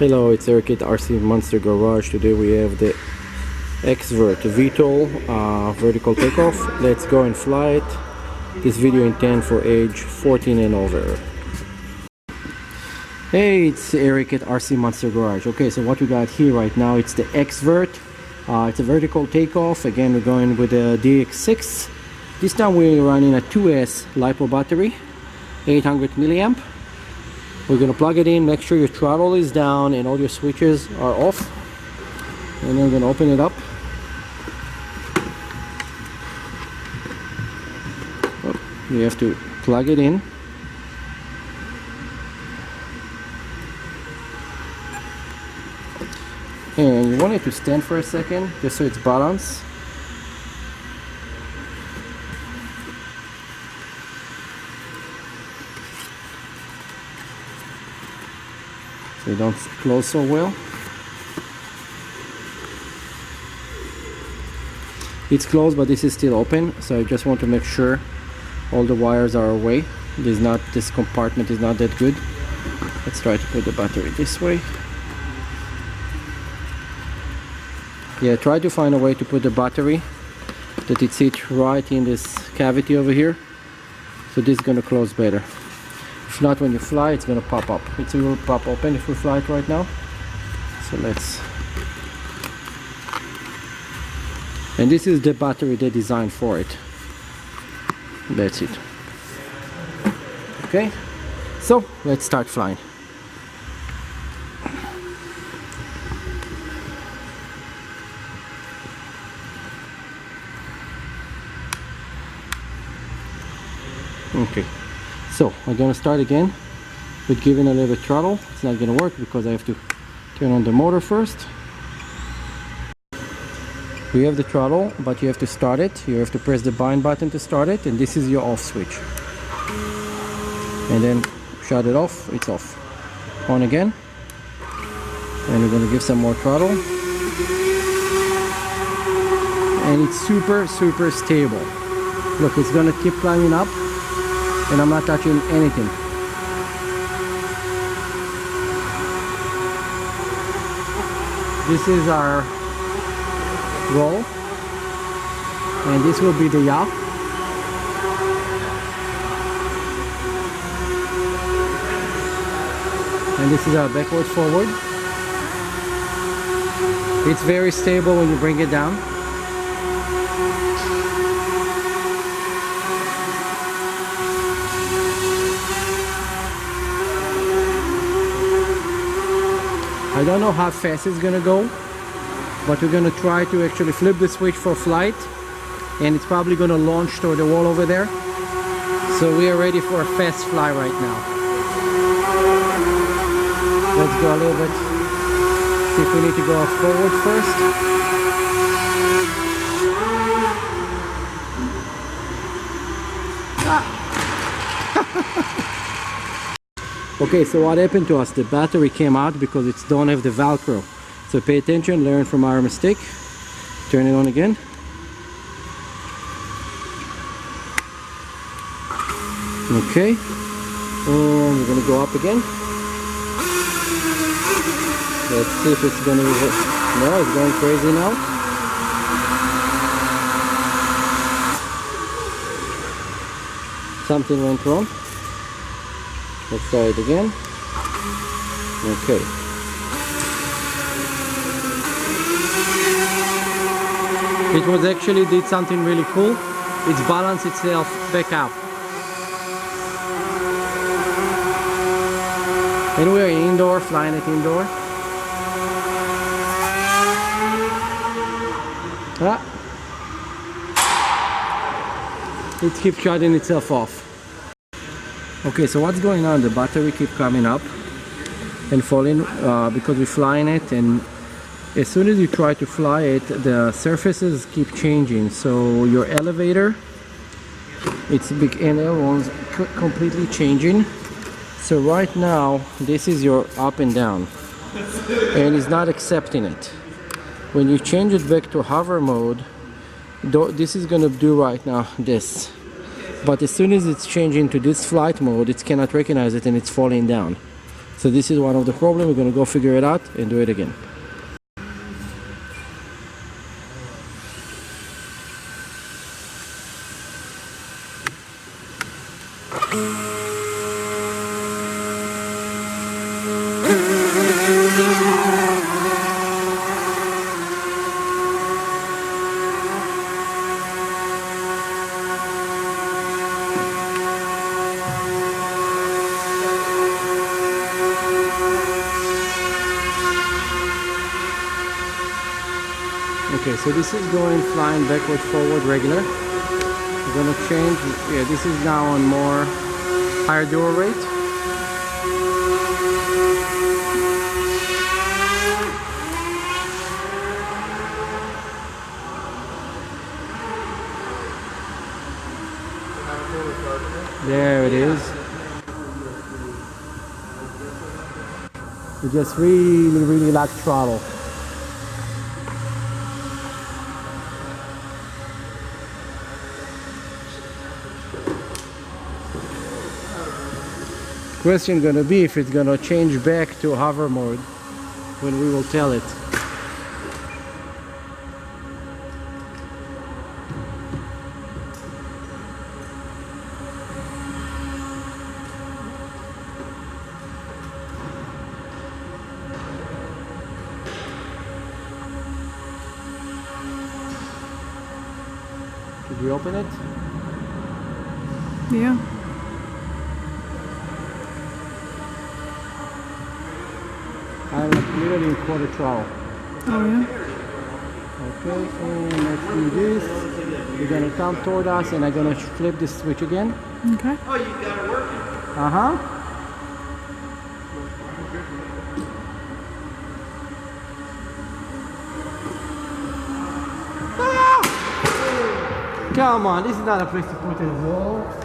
Hello, it's Eric at RC Monster Garage. Today we have the X-VERT VTOL vertical takeoff. Let's go and fly it. This video intended for age 14 and over. Hey, it's Eric at RC Monster Garage. Okay, so what we got here right now, it's the X-VERT. It's a vertical takeoff. Again, we're going with the DX6. This time we're running a 2S LiPo battery, 800 milliamp. We're going to plug it in, make sure your throttle is down and all your switches are off. And then we're going to open it up. Oh, you have to plug it in. And you want it to stand for a second, just so it's balanced. So you don't close so well. It's closed, but this is still open, so I just want to make sure all the wires are away. This compartment is not that good. Let's try to put the battery this way. Yeah, try to find a way to put the battery that it sits right in this cavity over here, so this is going to close better. If not, when you fly, it's going to pop up. It will pop open if we fly it right now. So let's... And this is the battery they designed for it. That's it. Okay, so let's start flying. Okay, so I'm gonna start again with giving a little bit throttle. It's not gonna work because I have to turn on the motor first. We have the throttle, but you have to start it. You have to press the bind button to start it, and this is your off switch. And then shut it off, it's off. On again, and we're gonna give some more throttle. And it's super stable. Look, it's gonna keep climbing up, and I'm not touching anything. This is our roll, and this will be the yaw. And this is our backward forward. It's very stable when you bring it down. I don't know how fast it's gonna go, but we're gonna try to actually flip the switch for flight, and it's probably gonna launch toward the wall over there. So we are ready for a fast fly right now. Let's go a little bit. See if we need to go forward first. Okay, so what happened to us? The battery came out because it don't have the Velcro. So pay attention, learn from our mistake. Turn it on again. Okay, and we're gonna go up again. Let's see if it's gonna work. No, it's going crazy now. Something went wrong. Let's try it again. Okay. It was actually did something really cool. It's balanced itself back out. And we are indoor, flying it indoor. It keeps shutting itself off. Okay, so what's going on? The battery keeps coming up and falling because we're flying it, and as soon as you try to fly it, the surfaces keep changing. So your elevator, it's big, and everyone's completely changing. So right now, this is your up and down, and it's not accepting it. When you change it back to hover mode, this is gonna do right now this. But as soon as it's changing to this flight mode, it cannot recognize it and it's falling down. So this is one of the problems. We're going to go figure it out and do it again. Okay, so this is going flying backward, forward, regular. We're gonna change, yeah, this is now on more higher duro rate. There it is. You just really like throttle. Question gonna be if it's gonna change back to hover mode when we will tell it. Should we open it? Yeah. I'm literally in quarter throttle. Oh yeah? Okay, and let's do this. You're gonna come toward us and I'm gonna flip this switch again. Okay. Oh, you got it working. Uh-huh. Ah! Come on, this is not a place to put it. Whoa.